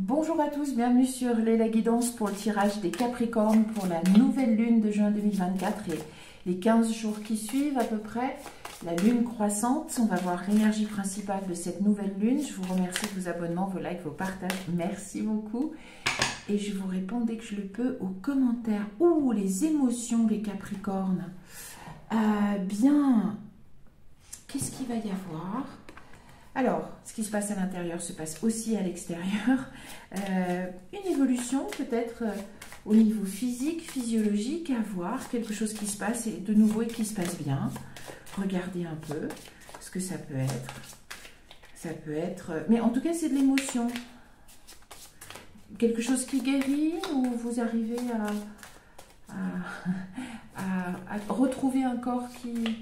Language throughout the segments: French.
Bonjour à tous, bienvenue sur la guidance pour le tirage des Capricornes pour la nouvelle lune de juin 2024 et les 15 jours qui suivent à peu près. La lune croissante, on va voir l'énergie principale de cette nouvelle lune. Je vous remercie de vos abonnements, vos likes, vos partages, merci beaucoup. Et je vous réponds dès que je le peux aux commentaires. Ouh, les émotions des Capricornes. Bien, qu'est-ce qu'il va y avoir ? Alors, ce qui se passe à l'intérieur se passe aussi à l'extérieur. Une évolution peut-être au niveau physique, physiologique à voir. Quelque chose qui se passe et de nouveau et qui se passe bien. Regardez un peu ce que ça peut être. Ça peut être... Mais en tout cas, c'est de l'émotion. Quelque chose qui guérit ou vous arrivez à retrouver un corps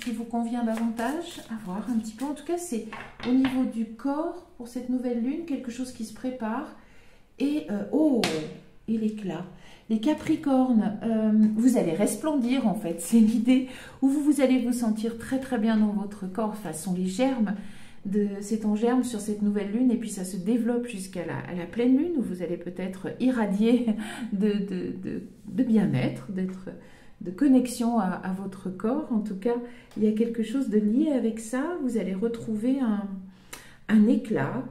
qui vous convient davantage, à voir un petit peu. En tout cas, c'est au niveau du corps, pour cette nouvelle lune, quelque chose qui se prépare. Et, oh, et l'éclat. Les Capricornes, vous allez resplendir, en fait. C'est l'idée où vous allez vous sentir très, très bien dans votre corps. Enfin, ce sont les germes. C'est en germe sur cette nouvelle lune et puis ça se développe jusqu'à la pleine lune où vous allez peut-être irradier de bien-être, de connexion à votre corps. En tout cas, il y a quelque chose de lié avec ça. Vous allez retrouver un éclat,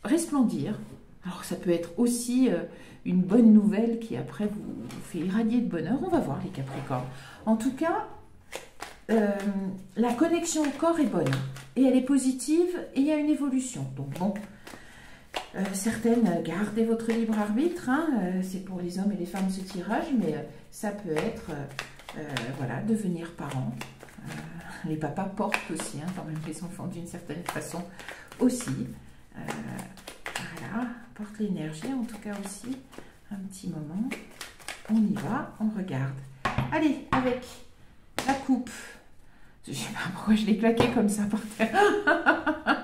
resplendir. Alors ça peut être aussi une bonne nouvelle qui après vous fait irradier de bonheur. On va voir les Capricornes. En tout cas, la connexion au corps est bonne et elle est positive et il y a une évolution. Donc bon, certaines, gardez votre libre arbitre, hein, c'est pour les hommes et les femmes ce tirage, mais ça peut être, voilà, devenir parent. Les papas portent aussi, hein, quand même les enfants d'une certaine façon aussi. Voilà, porte l'énergie en tout cas aussi, un petit moment. On y va, on regarde. Allez, avec la coupe. Je ne sais pas pourquoi je l'ai claqué comme ça par terre.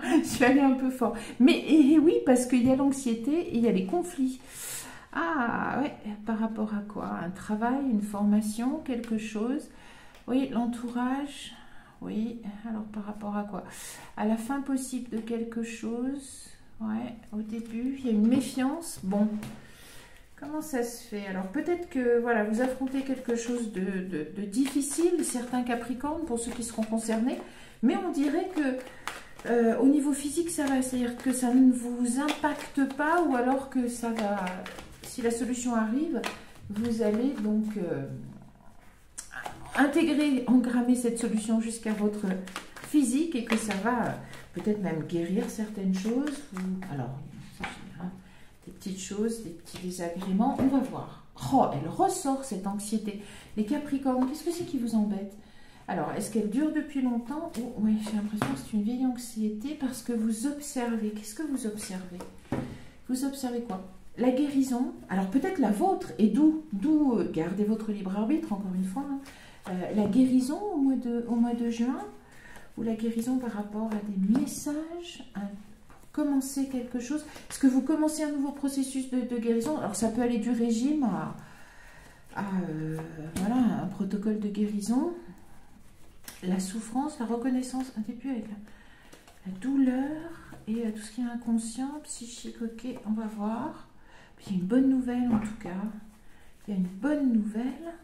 Je suis allée un peu fort. Mais et oui, parce qu'il y a l'anxiété et il y a les conflits. Ah, ouais, par rapport à quoi? Un travail, une formation, quelque chose. Oui, l'entourage. Oui, alors par rapport à quoi? À la fin possible de quelque chose. Ouais, au début, il y a une méfiance. Bon. Comment ça se fait? Alors peut-être que voilà, vous affrontez quelque chose de difficile, certains Capricornes, pour ceux qui seront concernés, mais on dirait que au niveau physique, ça va, c'est-à-dire que ça ne vous impacte pas, ou alors que ça va, si la solution arrive, vous allez donc intégrer, engrammer cette solution jusqu'à votre physique, et que ça va peut-être même guérir certaines choses, ou alors... des petites choses, des petits désagréments, on va voir. Oh, elle ressort cette anxiété. Les Capricornes, qu'est-ce que c'est qui vous embête? Alors, est-ce qu'elle dure depuis longtemps? Oh, oui, j'ai l'impression que c'est une vieille anxiété parce que vous observez. Qu'est-ce que vous observez? Vous observez quoi? La guérison. Alors, peut-être la vôtre, et d'où gardez votre libre arbitre, encore une fois. Hein. La guérison au mois de juin, ou la guérison par rapport à des messages, commencer quelque chose. Est-ce que vous commencez un nouveau processus de guérison? Alors ça peut aller du régime à voilà, un protocole de guérison. La souffrance, la reconnaissance, un début avec la douleur et tout ce qui est inconscient, psychique, ok, on va voir. Puis il y a une bonne nouvelle en tout cas. Il y a une bonne nouvelle.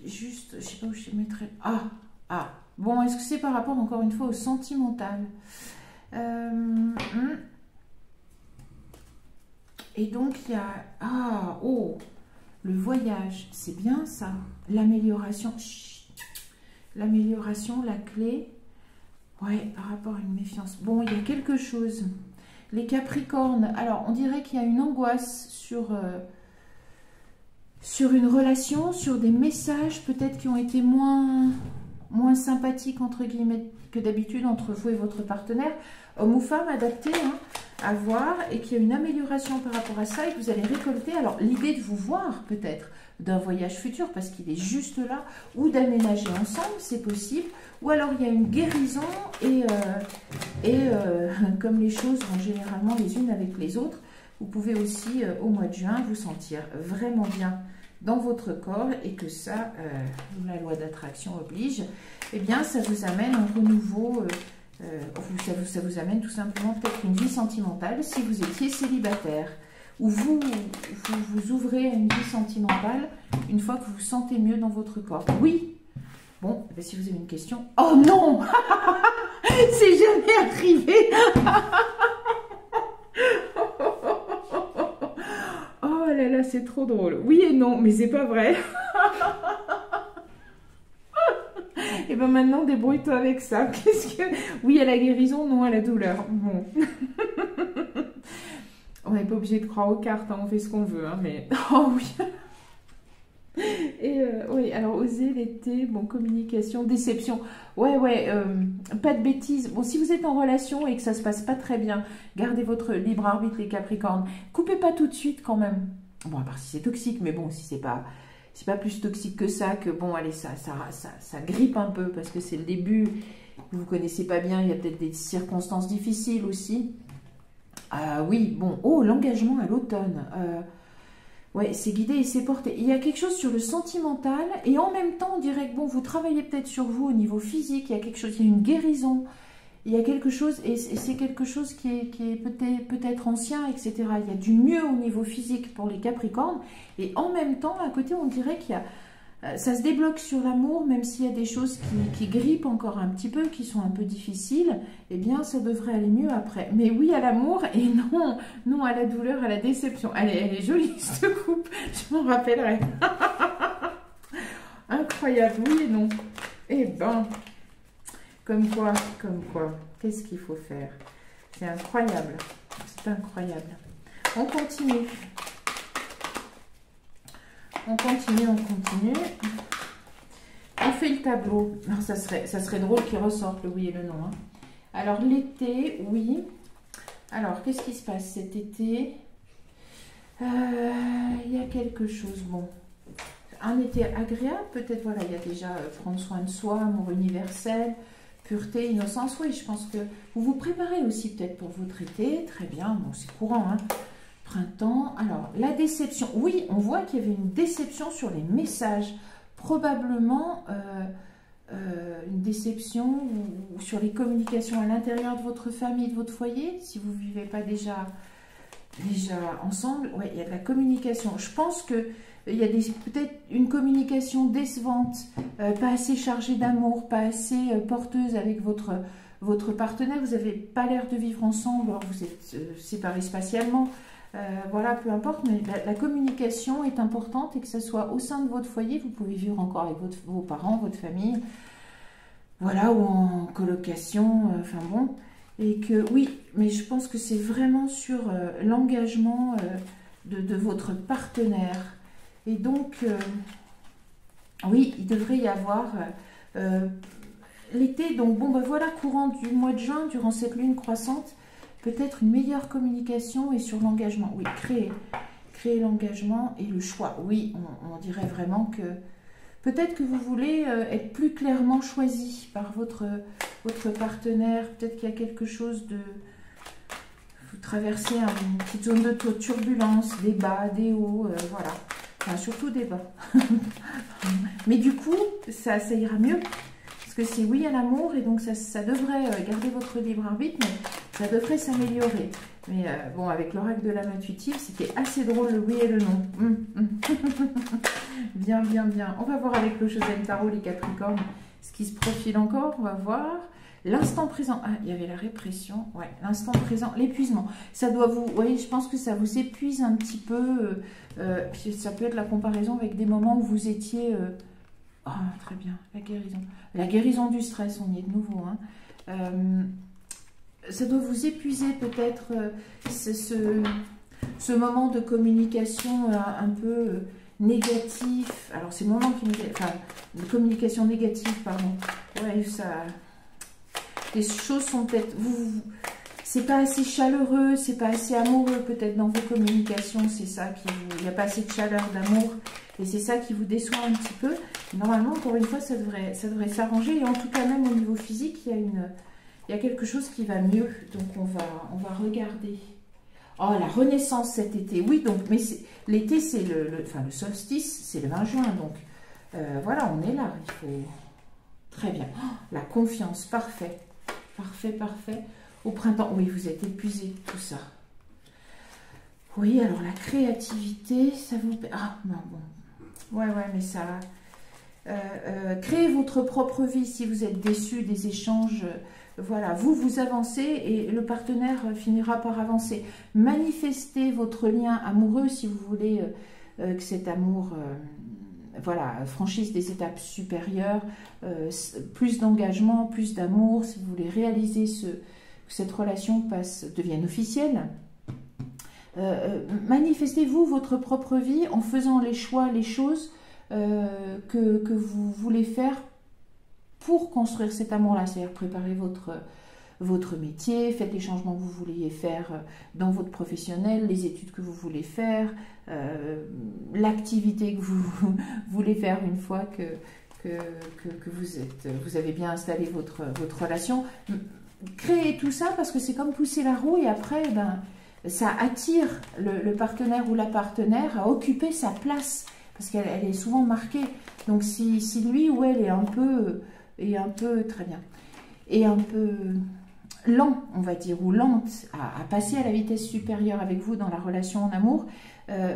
Juste, je sais pas où je mettrais. Bon, est-ce que c'est par rapport encore une fois au sentimental? Et donc il y a le voyage, c'est bien ça, l'amélioration, la clé, ouais, par rapport à une méfiance. Bon, il y a quelque chose, les Capricornes. Alors on dirait qu'il y a une angoisse sur une relation, sur des messages peut-être qui ont été moins sympathique entre guillemets que d'habitude entre vous et votre partenaire, homme ou femme, adapté, hein, à voir, et qu'il y a une amélioration par rapport à ça et que vous allez récolter. Alors l'idée de vous voir peut-être d'un voyage futur parce qu'il est juste là, ou d'aménager ensemble, c'est possible, ou alors il y a une guérison et comme les choses vont généralement les unes avec les autres, vous pouvez aussi au mois de juin vous sentir vraiment bien dans votre corps, et que ça, la loi d'attraction oblige, eh bien ça vous amène un renouveau Ça vous amène tout simplement peut-être une vie sentimentale si vous étiez célibataire. Ou vous ouvrez à une vie sentimentale une fois que vous vous sentez mieux dans votre corps. Oui. Bon, ben si vous avez une question... Oh non. C'est jamais arrivé. Oh là là, c'est trop drôle. Oui et non, mais c'est pas vrai. Et ben maintenant, débrouille-toi avec ça. Qu'est-ce que... Oui à la guérison, non à la douleur. Bon. On n'est pas obligé de croire aux cartes, hein, on fait ce qu'on veut, hein, mais... Oh oui. Et oui, alors oser l'été, bon, communication, déception. Ouais, pas de bêtises. Bon, si vous êtes en relation et que ça se passe pas très bien, gardez votre libre arbitre, les Capricornes. Coupez pas tout de suite quand même. Bon, à part si c'est toxique, mais bon, si c'est pas plus toxique que ça, que bon, allez, ça grippe un peu parce que c'est le début. Vous connaissez pas bien, il y a peut-être des circonstances difficiles aussi. Oui, bon, oh, l'engagement à l'automne. Ouais, c'est guidé et c'est porté. Il y a quelque chose sur le sentimental et en même temps, on dirait que bon, vous travaillez peut-être sur vous au niveau physique. Il y a quelque chose, il y a une guérison. Il y a quelque chose et c'est quelque chose qui est peut-être ancien, etc. Il y a du mieux au niveau physique pour les Capricornes et en même temps, à côté, on dirait qu'il y a ça se débloque sur l'amour, même s'il y a des choses qui grippent encore un petit peu, qui sont un peu difficiles, eh bien, ça devrait aller mieux après. Mais oui à l'amour et non à la douleur, à la déception. Elle est jolie, cette coupe, je m'en rappellerai. Incroyable, oui et non. Eh ben, comme quoi, qu'est-ce qu'il faut faire? C'est incroyable, c'est incroyable. On continue. On continue. On fait le tableau. Alors, ça serait drôle qu'il ressorte le oui et le non. Hein. Alors, l'été, oui. Alors, qu'est-ce qui se passe cet été? Il y a quelque chose, bon. Un été agréable, peut-être, voilà, il y a déjà prendre soin de soi, amour universel, pureté, innocence. Oui, je pense que vous vous préparez aussi peut-être pour votre été. Très bien, bon, c'est courant, hein. Printemps. Alors, la déception. Oui, on voit qu'il y avait une déception sur les messages. Probablement une déception ou sur les communications à l'intérieur de votre famille, de votre foyer, si vous ne vivez pas déjà ensemble. Oui, il y a de la communication. Je pense qu'il y a peut-être une communication décevante, pas assez chargée d'amour, pas assez porteuse avec votre partenaire. Vous n'avez pas l'air de vivre ensemble, alors vous êtes séparés spatialement. Voilà, peu importe, mais la communication est importante et que ce soit au sein de votre foyer, vous pouvez vivre encore avec vos parents, votre famille, voilà, ou en colocation, enfin bon, et que oui, mais je pense que c'est vraiment sur l'engagement de votre partenaire, et donc, oui, il devrait y avoir l'été, donc bon, ben voilà, courant du mois de juin, durant cette lune croissante, peut-être une meilleure communication et sur l'engagement. Oui, créer l'engagement et le choix. Oui, on dirait vraiment que peut-être que vous voulez être plus clairement choisi par votre partenaire. Peut-être qu'il y a quelque chose de... Vous traversez une petite zone de turbulence, des bas, des hauts, voilà. Enfin, surtout des bas. Mais du coup, ça ira mieux. Parce que c'est oui à l'amour et donc ça devrait garder votre libre arbitre, mais ça devrait s'améliorer. Mais bon, avec l'oracle de l'âme intuitive, c'était assez drôle le oui et le non. Bien. On va voir avec le Chosen Tarot, les Capricornes, ce qui se profile encore. On va voir. L'instant présent. Ah, il y avait la répression. Ouais, l'instant présent, l'épuisement. Ça doit vous... Oui, je pense que ça vous épuise un petit peu. Puis ça peut être la comparaison avec des moments où vous étiez... Ah, très bien, la guérison. La guérison du stress, on y est de nouveau. Hein. Ça doit vous épuiser peut-être ce moment de communication un peu négatif. Alors, c'est le moment qui... Enfin, de communication négative, pardon. Ouais, ça... Les choses sont peut-être... C'est pas assez chaleureux, c'est pas assez amoureux peut-être dans vos communications. C'est ça qui vous... Il n'y a pas assez de chaleur, d'amour. Et c'est ça qui vous déçoit un petit peu. Normalement, encore une fois, ça devrait s'arranger. Et en tout cas, même au niveau physique, il y a quelque chose qui va mieux. Donc, on va regarder. Oh, la renaissance cet été. Oui, donc, mais l'été, c'est le solstice, c'est le 20 juin. Donc, voilà, on est là. Il faut... Très bien. Oh, la confiance, parfait. parfait, parfait. Au printemps, oui, vous êtes épuisé de tout ça. Oui, alors la créativité, ça vous... Ah, non, bon. Ouais, mais ça... créez votre propre vie si vous êtes déçu des échanges. Voilà, vous avancez et le partenaire finira par avancer. Manifestez votre lien amoureux si vous voulez que cet amour... voilà, franchisse des étapes supérieures, plus d'engagement, plus d'amour, si vous voulez réaliser que cette relation devienne officielle. Manifestez-vous votre propre vie en faisant les choix, les choses que vous voulez faire pour construire cet amour-là. C'est-à-dire préparer votre métier, faites les changements que vous vouliez faire dans votre professionnel, les études que vous voulez faire, l'activité que vous voulez faire une fois que vous avez bien installé votre relation. Créez tout ça parce que c'est comme pousser la roue et après, ça attire le partenaire ou la partenaire à occuper sa place parce qu'elle est souvent marquée. Donc si lui ou elle est un peu très bien, et un peu lent, on va dire, ou lente à passer à la vitesse supérieure avec vous dans la relation en amour,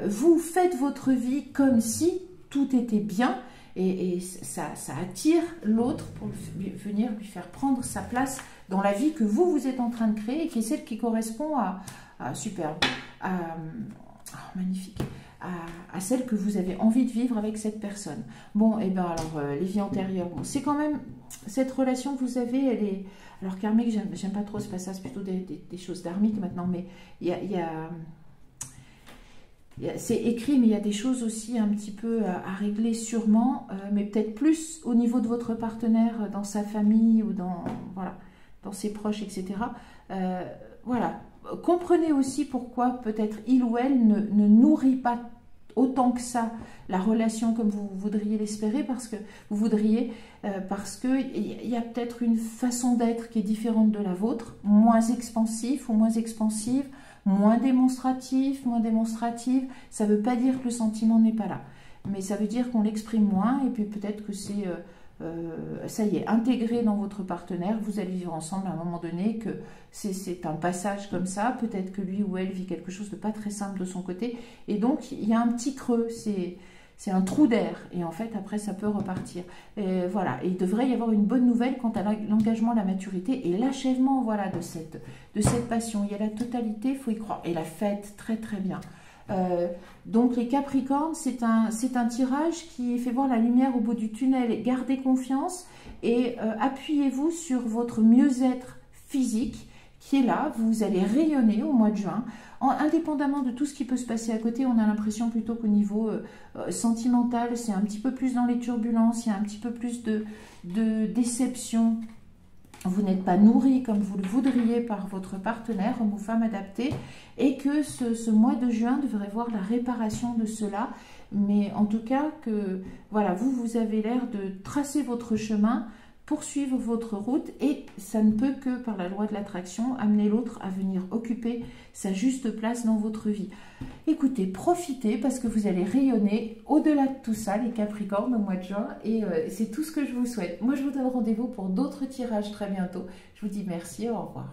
vous faites votre vie comme si tout était bien et ça attire l'autre pour venir lui faire prendre sa place dans la vie que vous êtes en train de créer et qui est celle qui correspond superbe, magnifique, à celle que vous avez envie de vivre avec cette personne. Bon, et bien alors, les vies antérieures, bon, c'est quand même, cette relation que vous avez, elle est, alors karmique, j'aime pas trop ce passage, c'est plutôt des choses dharmiques maintenant, mais c'est écrit, mais il y a des choses aussi un petit peu à régler sûrement, mais peut-être plus au niveau de votre partenaire, dans sa famille ou dans ses proches, etc. Voilà. Comprenez aussi pourquoi peut-être il ou elle ne nourrit pas autant que ça la relation comme vous voudriez l'espérer, parce que il y a peut-être une façon d'être qui est différente de la vôtre, moins expansif ou moins expansive, moins démonstrative. Ça ne veut pas dire que le sentiment n'est pas là, mais ça veut dire qu'on l'exprime moins et puis peut-être que c'est... ça y est, intégré dans votre partenaire, vous allez vivre ensemble à un moment donné, que c'est un passage comme ça, peut-être que lui ou elle vit quelque chose de pas très simple de son côté, et donc il y a un petit creux, c'est un trou d'air, et en fait après ça peut repartir. Et voilà, et il devrait y avoir une bonne nouvelle quant à l'engagement, la maturité et l'achèvement, voilà, de cette passion. Il y a la totalité, il faut y croire, et la fête, très très bien. Donc les Capricornes, c'est un tirage qui fait voir la lumière au bout du tunnel. Gardez confiance et appuyez-vous sur votre mieux-être physique qui est là. Vous allez rayonner au mois de juin. Indépendamment de tout ce qui peut se passer à côté, on a l'impression plutôt qu'au niveau sentimental, c'est un petit peu plus dans les turbulences, il y a un petit peu plus de déception. Vous n'êtes pas nourri comme vous le voudriez par votre partenaire, homme ou femme adapté, et que ce mois de juin devrait voir la réparation de cela. Mais en tout cas, que voilà, vous avez l'air de tracer votre chemin, poursuivre votre route, et ça ne peut que, par la loi de l'attraction, amener l'autre à venir occuper sa juste place dans votre vie. Écoutez, profitez parce que vous allez rayonner au-delà de tout ça, les Capricornes, au mois de juin, et c'est tout ce que je vous souhaite. Moi, je vous donne rendez-vous pour d'autres tirages très bientôt. Je vous dis merci, au revoir.